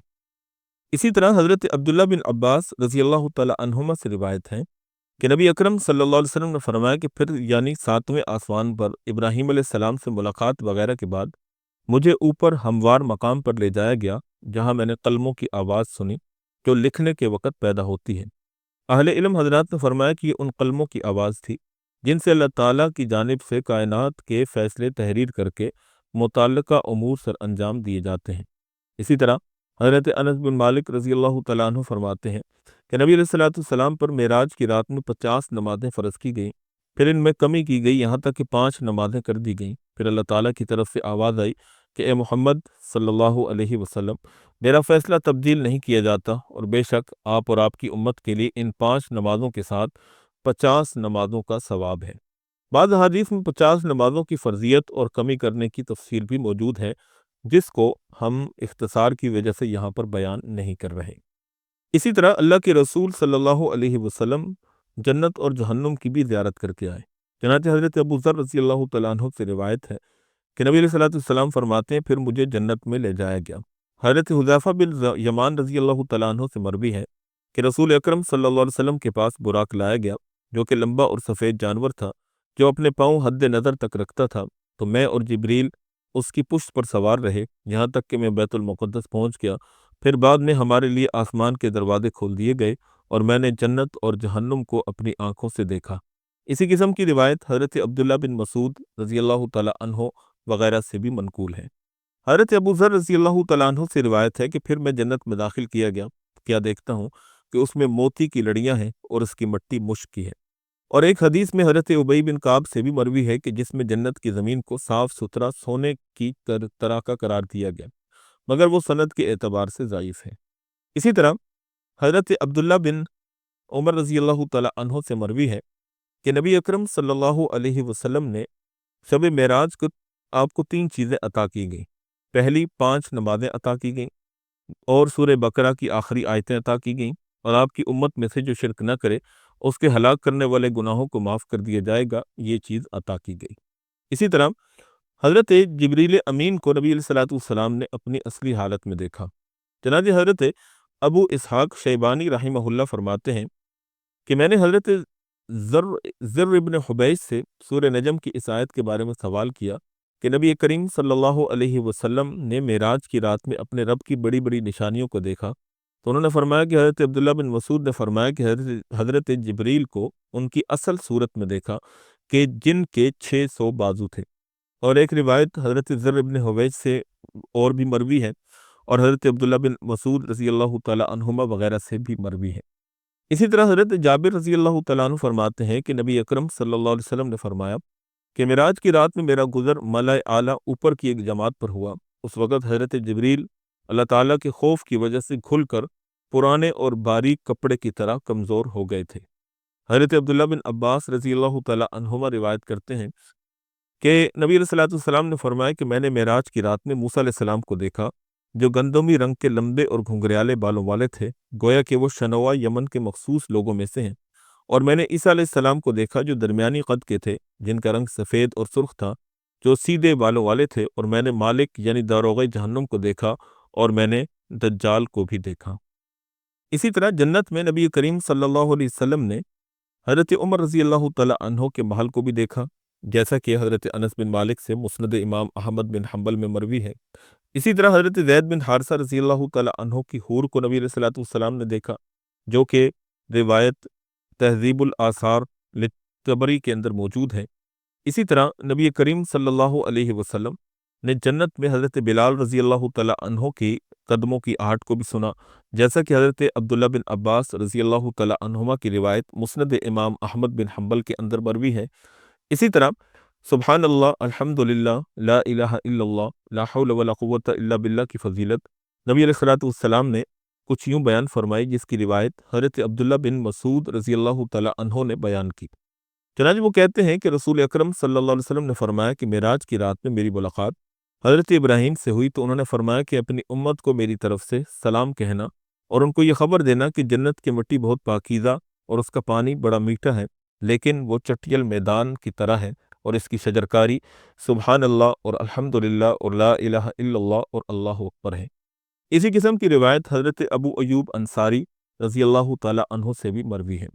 اسی طرح حضرت عبداللہ بن عباس رضی اللہ تعالی عنہما سے روایت ہے کہ نبی اکرم صلی اللہ علیہ وسلم نے فرمایا کہ پھر یعنی 7ویں آسمان پر ابراہیم علیہ السلام سے ملاقات وغیرہ کے بعد مجھے اوپر ہموار مقام پر لے جایا گیا، جہاں میں نے قلموں کی آواز سنی جو لکھنے کے وقت پیدا ہوتی ہے۔ اہل علم حضرات نے فرمایا کہ یہ ان قلموں کی آواز تھی جن سے اللہ تعالیٰ کی جانب سے کائنات کے فیصلے تحریر کر کے متعلقہ امور سر انجام دیے جاتے ہیں۔ اسی طرح حضرت انس بن مالک رضی اللہ تعالیٰ عنہ فرماتے ہیں کہ نبی علیہ الصلوۃ والسلام پر معراج کی رات میں 50 نمازیں فرض کی گئیں، پھر ان میں کمی کی گئی یہاں تک کہ 5 نمازیں کر دی گئیں۔ پھر اللہ تعالیٰ کی طرف سے آواز آئی کہ اے محمد صلی اللہ علیہ وسلم، میرا فیصلہ تبدیل نہیں کیا جاتا، اور بے شک آپ اور آپ کی امت کے لیے ان 5 نمازوں کے ساتھ 50 نمازوں کا ثواب ہے۔ بعض حدیث میں 50 نمازوں کی فرضیت اور کمی کرنے کی تفصیل بھی موجود ہے، جس کو ہم اختصار کی وجہ سے یہاں پر بیان نہیں کر رہے۔ اسی طرح اللہ کے رسول صلی اللہ علیہ وسلم جنت اور جہنم کی بھی زیارت کر کے آئے۔ چنانچہ حضرت ابو ذر رضی اللہ تعالیٰ عنہ سے روایت ہے کہ نبی علیہ الصلوۃ والسلام فرماتے ہیں پھر مجھے جنت میں لے جایا گیا۔ حضرت حذیفہ بن یمان رضی اللہ تعالیٰ عنہ سے مروی ہے کہ رسول اکرم صلی اللہ علیہ وسلم کے پاس براق لایا گیا، جو کہ لمبا اور سفید جانور تھا جو اپنے پاؤں حد نظر تک رکھتا تھا، تو میں اور جبریل اس کی پشت پر سوار رہے یہاں تک کہ میں بیت المقدس پہنچ گیا۔ پھر بعد میں ہمارے لیے آسمان کے دروازے کھول دیے گئے اور میں نے جنت اور جہنم کو اپنی آنکھوں سے دیکھا۔ اسی قسم کی روایت حضرت عبداللہ بن مسعود رضی اللہ تعالی عنہ وغیرہ سے بھی منقول ہے۔ حضرت ابو ذر رضی اللہ تعالیٰ عنہ سے روایت ہے کہ پھر میں جنت میں داخل کیا گیا، کیا دیکھتا ہوں کہ اس میں موتی کی لڑیاں ہیں اور اس کی مٹی مشک کی ہے۔ اور ایک حدیث میں حضرت ابی بن کعب سے بھی مروی ہے کہ جس میں جنت کی زمین کو صاف ستھرا سونے کی طرح کا قرار دیا گیا، مگر وہ سند کے اعتبار سے ضعیف ہے۔ اسی طرح حضرت عبداللہ بن عمر رضی اللہ تعالیٰ عنہ سے مروی ہے کہ نبی اکرم صلی اللہ علیہ وسلم نے شب معراج کو آپ کو 3 چیزیں عطا کی گئیں۔ پہلی 5 نمازیں عطا کی گئیں، اور سورہ بقرہ کی آخری آیتیں عطا کی گئیں، اور آپ کی امت میں سے جو شرک نہ کرے اس کے ہلاک کرنے والے گناہوں کو معاف کر دیا جائے گا، یہ چیز عطا کی گئی۔ اسی طرح حضرت جبریل امین کو نبی علیہ الصلوۃ والسلام نے اپنی اصلی حالت میں دیکھا۔ چنانچہ حضرت ابو اسحاق شیبانی رحمہ اللہ فرماتے ہیں کہ میں نے حضرت زر ابن حبیش سے سورہ نجم کی اس آیت کے بارے میں سوال کیا کہ نبی کریم صلی اللہ علیہ وسلم نے معراج کی رات میں اپنے رب کی بڑی بڑی نشانیوں کو دیکھا، تو انہوں نے فرمایا کہ حضرت عبداللہ بن مسعود نے فرمایا کہ حضرت جبریل کو ان کی اصل صورت میں دیکھا کہ جن کے 600 بازو تھے۔ اور ایک روایت حضرت زر ابن حبیش سے اور بھی مروی ہے، اور حضرت عبداللہ بن مسعود رضی اللہ تعالیٰ عنہما وغیرہ سے بھی مروی ہے۔ اسی طرح حضرت جابر رضی اللہ تعالیٰ عنہ فرماتے ہیں کہ نبی اکرم صلی اللہ علیہ وسلم نے فرمایا کہ معراج کی رات میں میرا گزر ملائے اعلیٰ اوپر کی ایک جماعت پر ہوا۔ اس وقت حضرت جبریل اللہ تعالیٰ کے خوف کی وجہ سے کھل کر پرانے اور باریک کپڑے کی طرح کمزور ہو گئے تھے۔ حضرت عبداللہ بن عباس رضی اللہ تعالیٰ عنہما روایت کرتے ہیں کہ نبی علیہ الصلوۃ والسلام نے فرمایا کہ میں نے معراج کی رات میں موسیٰ علیہ السلام کو دیکھا، جو گندمی رنگ کے لمبے اور گھنگریالے بالوں والے تھے، گویا کہ وہ شنوا یمن کے مخصوص لوگوں میں سے ہیں۔ اور میں نے عیسیٰ علیہ السلام کو دیکھا جو درمیانی قد کے تھے، جن کا رنگ سفید اور سرخ تھا، جو سیدھے بالوں والے تھے۔ اور میں نے مالک یعنی داروغہ جہنم کو دیکھا، اور میں نے دجال کو بھی دیکھا۔ اسی طرح جنت میں نبی کریم صلی اللہ علیہ وسلم نے حضرت عمر رضی اللہ تعالیٰ عنہ کے محل کو بھی دیکھا، جیسا کہ حضرت انس بن مالک سے مسند امام احمد بن حنبل میں مروی ہے۔ اسی طرح حضرت زید بن حارثہ رضی اللہ تعالیٰ عنہ کی حور کو نبی علیہ الصلوۃ والسلام نے دیکھا، جو کہ روایت تہذیب الآثار لطبری کے اندر موجود ہے۔ اسی طرح نبی کریم صلی اللہ علیہ وسلم نے جنت میں حضرت بلال رضی اللہ تعالیٰ عنہ کی قدموں کی آہٹ کو بھی سنا، جیسا کہ حضرت عبداللہ بن عباس رضی اللہ تعالیٰ عنہما کی روایت مسند امام احمد بن حنبل کے اندر مروی ہے۔ اسی طرح سبحان اللہ، الحمدللہ، لا الہ الا اللہ، لا حول ولا قوت الا باللہ کی فضیلت نبی علیہ الصلوۃ والسلام نے کچھ یوں بیان فرمائی، جس کی روایت حضرت عبداللہ بن مسعود رضی اللہ تعالیٰ عنہ نے بیان کی۔ چنانچہ وہ کہتے ہیں کہ رسول اکرم صلی اللہ علیہ وسلم نے فرمایا کہ معراج کی رات میں میری ملاقات حضرت ابراہیم سے ہوئی، تو انہوں نے فرمایا کہ اپنی امت کو میری طرف سے سلام کہنا، اور ان کو یہ خبر دینا کہ جنت کی مٹی بہت پاکیزہ اور اس کا پانی بڑا میٹھا ہے، لیکن وہ چٹیل میدان کی طرح ہے، اور اس کی شجرکاری سبحان اللہ اور الحمدللہ اور لا الہ الا اللہ اور اللہ اکبر ہے۔ اسی قسم کی روایت حضرت ابو ایوب انصاری رضی اللہ تعالیٰ عنہ سے بھی مروی ہے۔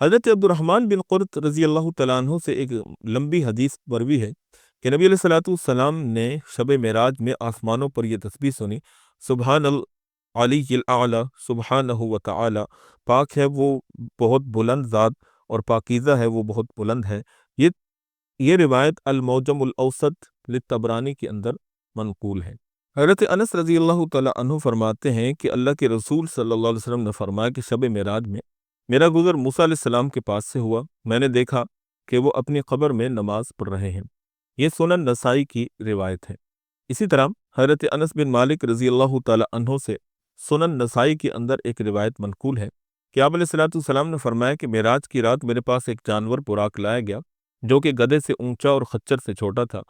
حضرت عبد الرحمن بن قرط رضی اللہ تعالیٰ عنہ سے ایک لمبی حدیث مروی ہے کہ نبی علیہ الصلوۃ والسلام نے شب معراج میں آسمانوں پر یہ تسبیح سنی، سبحان العلی الاعلی سبحانہ وتعالی، پاک ہے وہ بہت بلند ذات اور پاکیزہ ہے وہ بہت بلند ہے۔ یہ روایت المعجم الاوسط للطبرانی کے اندر منقول ہے۔ حضرت انس رضی اللہ تعالیٰ عنہ فرماتے ہیں کہ اللہ کے رسول صلی اللہ علیہ وسلم نے فرمایا کہ شب معراج میں میرا گزر موسیٰ علیہ السلام کے پاس سے ہوا، میں نے دیکھا کہ وہ اپنی قبر میں نماز پڑھ رہے ہیں۔ یہ سنن نسائی کی روایت ہے۔ اسی طرح حضرت انس بن مالک رضی اللہ تعالیٰ عنہ سے سنن نسائی کے اندر ایک روایت منقول ہے کہ آپ علیہ الصلوۃ والسلام نے فرمایا کہ معراج کی رات میرے پاس ایک جانور براق لایا گیا، جو کہ گدھے سے اونچا اور خچر سے چھوٹا تھا،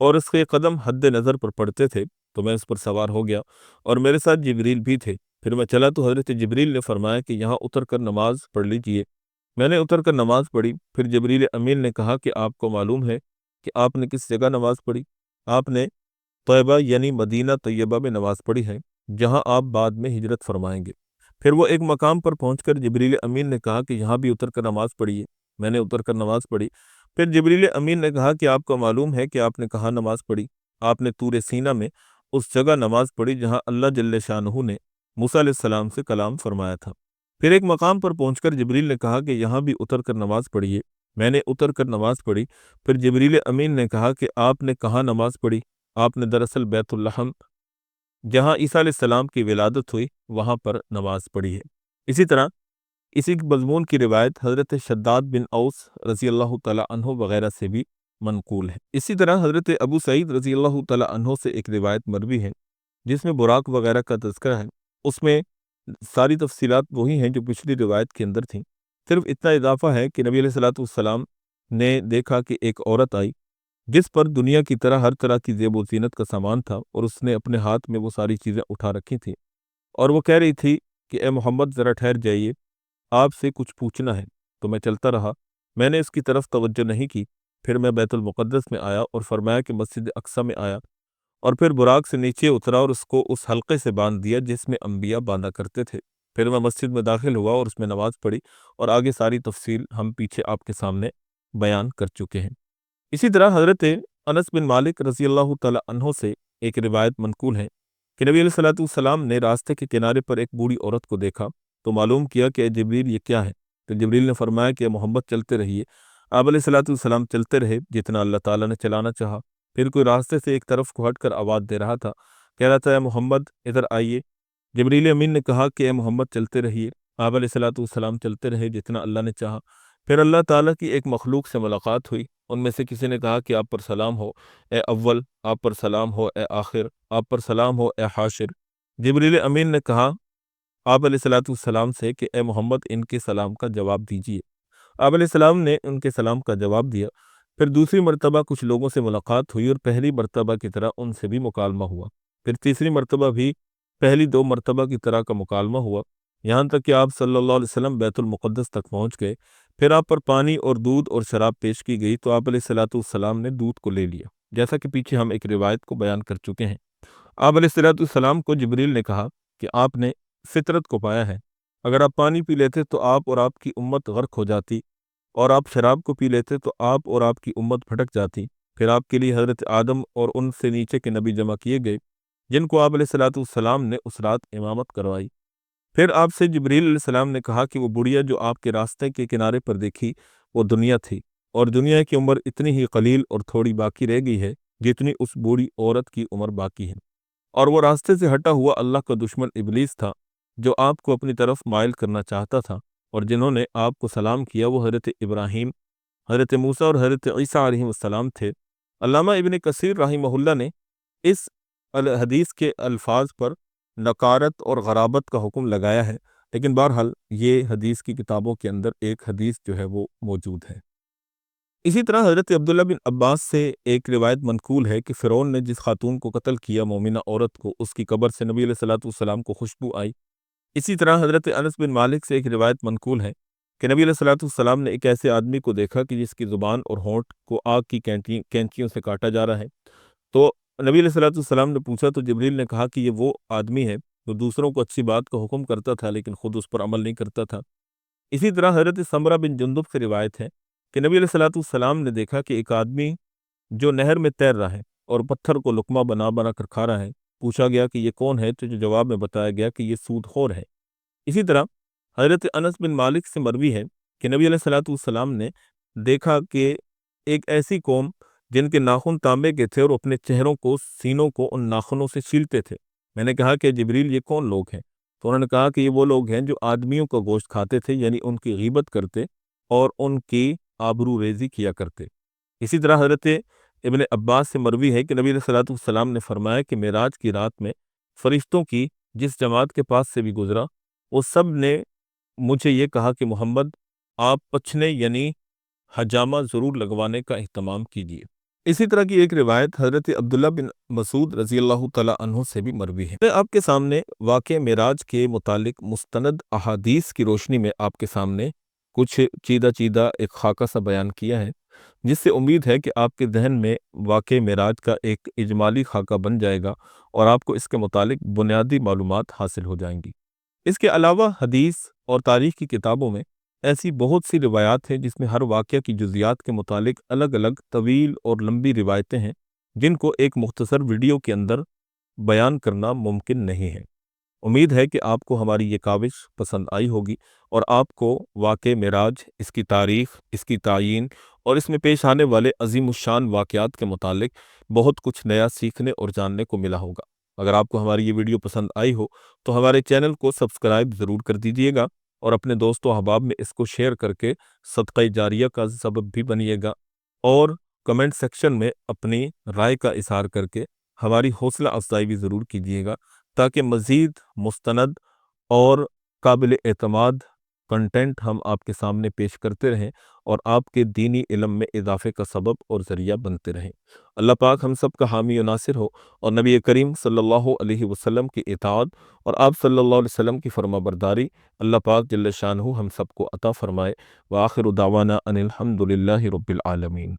اور اس کے قدم حد نظر پر پڑتے تھے، تو میں اس پر سوار ہو گیا، اور میرے ساتھ جبریل بھی تھے۔ پھر میں چلا تو حضرت جبریل نے فرمایا کہ یہاں اتر کر نماز پڑھ لیجئے۔ میں نے اتر کر نماز پڑھی۔ پھر جبریل امین نے کہا کہ آپ کو معلوم ہے کہ آپ نے کس جگہ نماز پڑھی؟ آپ نے طیبہ یعنی مدینہ طیبہ میں نماز پڑھی ہے، جہاں آپ بعد میں ہجرت فرمائیں گے۔ پھر وہ ایک مقام پر پہنچ کر جبریل امین نے کہا کہ یہاں بھی اتر کر نماز پڑھیے۔ میں نے اتر کر نماز پڑھی۔ پھر جبریل امین نے کہا کہ آپ کو معلوم ہے کہ آپ نے کہاں نماز پڑھی؟ آپ نے طور سینہ میں اس جگہ نماز پڑھی جہاں اللہ جل شانہ نے موسیٰ علیہ السلام سے کلام فرمایا تھا۔ پھر ایک مقام پر پہنچ کر جبریل نے کہا کہ یہاں بھی اتر کر نماز پڑھیے۔ میں نے اتر کر نماز پڑھی۔ پھر جبریل امین نے کہا کہ آپ نے کہاں نماز پڑھی؟ آپ نے دراصل بیت اللحم جہاں عیسیٰ علیہ السلام کی ولادت ہوئی وہاں پر نماز پڑھی ہے۔ اسی طرح اسی مضمون کی روایت حضرت شداد بن اوس رضی اللہ تعالیٰ عنہ وغیرہ سے بھی منقول ہے۔ اسی طرح حضرت ابو سعید رضی اللہ تعالیٰ عنہ سے ایک روایت مروی ہے جس میں براق وغیرہ کا تذکرہ ہے۔ اس میں ساری تفصیلات وہی ہیں جو پچھلی روایت کے اندر تھیں، صرف اتنا اضافہ ہے کہ نبی علیہ الصلوۃ والسلام نے دیکھا کہ ایک عورت آئی جس پر دنیا کی طرح ہر طرح کی زیب و زینت کا سامان تھا، اور اس نے اپنے ہاتھ میں وہ ساری چیزیں اٹھا رکھی تھیں، اور وہ کہہ رہی تھی کہ اے محمد ذرا ٹھہر جائیے، آپ سے کچھ پوچھنا ہے۔ تو میں چلتا رہا، میں نے اس کی طرف توجہ نہیں کی۔ پھر میں بیت المقدس میں آیا اور فرمایا کہ مسجد اقصیٰ میں آیا، اور پھر براق سے نیچے اترا اور اس کو اس حلقے سے باندھ دیا جس میں انبیاء باندھا کرتے تھے۔ پھر میں مسجد میں داخل ہوا اور اس میں نماز پڑھی، اور آگے ساری تفصیل ہم پیچھے آپ کے سامنے بیان کر چکے ہیں۔ اسی طرح حضرت انس بن مالک رضی اللہ تعالیٰ عنہ سے ایک روایت منقول ہے کہ نبی علیہ الصلوۃ والسلام نے راستے کے کنارے پر ایک بوڑھی عورت کو دیکھا تو معلوم کیا کہ اے جبریل یہ کیا ہے؟ تو جبریل نے فرمایا کہ محمد چلتے رہیے۔ آپ علیہ الصلوۃ والسلام چلتے رہے جتنا اللہ تعالیٰ نے چلانا چاہا۔ پھر کوئی راستے سے ایک طرف کو ہٹ کر آواز دے رہا تھا، کہہ رہا تھا اے محمد ادھر آئیے۔ جبریل امین نے کہا کہ اے محمد چلتے رہیے۔ آپ علیہ الصلوۃ والسلام چلتے رہے جتنا اللہ نے چاہا۔ پھر اللہ تعالیٰ کی ایک مخلوق سے ملاقات ہوئی، ان میں سے کسی نے کہا کہ آپ پر سلام ہو اے اول، آپ پر سلام ہو اے آخر، آپ پر سلام ہو اے حاشر۔ جبریل امین نے کہا آپ علیہ الصلوۃ والسلام سے کہ اے محمد ان کے سلام کا جواب دیجیے۔ آپ علیہ السلام نے ان کے سلام کا جواب دیا۔ پھر دوسری مرتبہ کچھ لوگوں سے ملاقات ہوئی اور پہلی مرتبہ کی طرح ان سے بھی مکالمہ ہوا۔ پھر تیسری مرتبہ بھی پہلی دو مرتبہ کی طرح کا مکالمہ ہوا، یہاں تک کہ آپ صلی اللہ علیہ وسلم بیت المقدس تک پہنچ گئے۔ پھر آپ پر پانی اور دودھ اور شراب پیش کی گئی تو آپ علیہ الصلوۃ والسلام نے دودھ کو لے لیا، جیسا کہ پیچھے ہم ایک روایت کو بیان کر چکے ہیں۔ آپ علیہ الصلوۃ والسلام کو جبریل نے کہا کہ آپ نے فطرت کو پایا ہے، اگر آپ پانی پی لیتے تو آپ اور آپ کی امت غرق ہو جاتی، اور آپ شراب کو پی لیتے تو آپ اور آپ کی امت بھٹک جاتی۔ پھر آپ کے لیے حضرت آدم اور ان سے نیچے کے نبی جمع کیے گئے جن کو آپ علیہ الصلوۃ والسلام نے اس رات امامت کروائی۔ پھر آپ سے جبریل علیہ السلام نے کہا کہ وہ بڑھیا جو آپ کے راستے کے کنارے پر دیکھی وہ دنیا تھی، اور دنیا کی عمر اتنی ہی قلیل اور تھوڑی باقی رہ گئی ہے جتنی اس بوڑھی عورت کی عمر باقی ہے، اور وہ راستے سے ہٹا ہوا اللہ کا دشمن ابلیس تھا جو آپ کو اپنی طرف مائل کرنا چاہتا تھا، اور جنہوں نے آپ کو سلام کیا وہ حضرت ابراہیم، حضرت موسیٰ اور حضرت عیسیٰ علیہ السلام تھے۔ علامہ ابن کثیر رحمہ اللہ نے اس حدیث کے الفاظ پر نکارت اور غرابت کا حکم لگایا ہے، لیکن بہرحال یہ حدیث کی کتابوں کے اندر ایک حدیث جو ہے وہ موجود ہے۔ اسی طرح حضرت عبداللہ بن عباس سے ایک روایت منقول ہے کہ فرعون نے جس خاتون کو قتل کیا مومنہ عورت کو، اس کی قبر سے نبی علیہ الصلوۃ والسلام کو خوشبو آئی۔ اسی طرح حضرت انس بن مالک سے ایک روایت منقول ہے کہ نبی علیہ الصلوۃ والسلام نے ایک ایسے آدمی کو دیکھا کہ جس کی زبان اور ہونٹ کو آگ کی کینچیوں سے کاٹا جا رہا ہے۔ تو نبی علیہ الصلوۃ والسلام نے پوچھا تو جبریل نے کہا کہ یہ وہ آدمی ہے جو دوسروں کو اچھی بات کا حکم کرتا تھا لیکن خود اس پر عمل نہیں کرتا تھا۔ اسی طرح حضرت سمرہ بن جندب سے روایت ہے کہ نبی علیہ الصلوۃ والسلام نے دیکھا کہ ایک آدمی جو نہر میں تیر رہا ہے اور پتھر کو لقمہ بنا بنا کر کھا رہا ہے۔ پوچھا گیا کہ یہ کون ہے تو جو جواب میں بتایا گیا کہ یہ سود خور ہے۔ اسی طرح حضرت انس بن مالک سے مروی ہے کہ نبی علیہ الصلوۃ والسلام نے دیکھا کہ ایک ایسی قوم جن کے ناخن تانبے کے تھے اور اپنے چہروں کو سینوں کو ان ناخنوں سے چھیلتے تھے۔ میں نے کہا کہ جبریل یہ کون لوگ ہیں؟ تو انہوں نے کہا کہ یہ وہ لوگ ہیں جو آدمیوں کا گوشت کھاتے تھے، یعنی ان کی غیبت کرتے اور ان کی آبرو ریزی کیا کرتے۔ اسی طرح حضرت ابن عباس سے مروی ہے کہ نبی علیہ الصلوۃ والسلام نے فرمایا کہ معراج کی رات میں فرشتوں کی جس جماعت کے پاس سے بھی گزرا وہ سب نے مجھے یہ کہا کہ محمد آپ پچھنے یعنی حجامہ ضرور لگوانے کا اہتمام کیجیے۔ اسی طرح کی ایک روایت حضرت عبداللہ بن مسعود رضی اللہ تعالیٰ عنہ سے بھی مروی ہے۔ میں آپ کے سامنے واقع معراج کے متعلق مستند احادیث کی روشنی میں آپ کے سامنے کچھ چیدہ ایک خاکہ سا بیان کیا ہے، جس سے امید ہے کہ آپ کے ذہن میں واقع معراج کا ایک اجمالی خاکہ بن جائے گا اور آپ کو اس کے متعلق بنیادی معلومات حاصل ہو جائیں گی۔ اس کے علاوہ حدیث اور تاریخ کی کتابوں میں ایسی بہت سی روایات ہیں جس میں ہر واقعہ کی جزیات کے متعلق الگ الگ طویل اور لمبی روایتیں ہیں جن کو ایک مختصر ویڈیو کے اندر بیان کرنا ممکن نہیں ہے۔ امید ہے کہ آپ کو ہماری یہ کاوش پسند آئی ہوگی اور آپ کو واقع معراج، اس کی تاریخ، اس کی تعیین اور اس میں پیش آنے والے عظیم الشان واقعات کے متعلق بہت کچھ نیا سیکھنے اور جاننے کو ملا ہوگا۔ اگر آپ کو ہماری یہ ویڈیو پسند آئی ہو تو ہمارے چینل کو سبسکرائب ضرور کر دیجیے گا، اور اپنے دوست و احباب میں اس کو شیئر کر کے صدقہ جاریہ کا سبب بھی بنیے گا، اور کمنٹ سیکشن میں اپنی رائے کا اظہار کر کے ہماری حوصلہ افزائی بھی ضرور کیجیے گا، تاکہ مزید مستند اور قابل اعتماد کنٹینٹ ہم آپ کے سامنے پیش کرتے رہیں اور آپ کے دینی علم میں اضافے کا سبب اور ذریعہ بنتے رہیں۔ اللہ پاک ہم سب کا حامی و ناصر ہو، اور نبی کریم صلی اللہ علیہ وسلم کی اطاعت اور آپ صلی اللہ علیہ وسلم کی فرما برداری اللہ پاک جل شانہ ہم سب کو عطا فرمائے۔ وآخر دعوانا ان الحمد للہ رب العالمین۔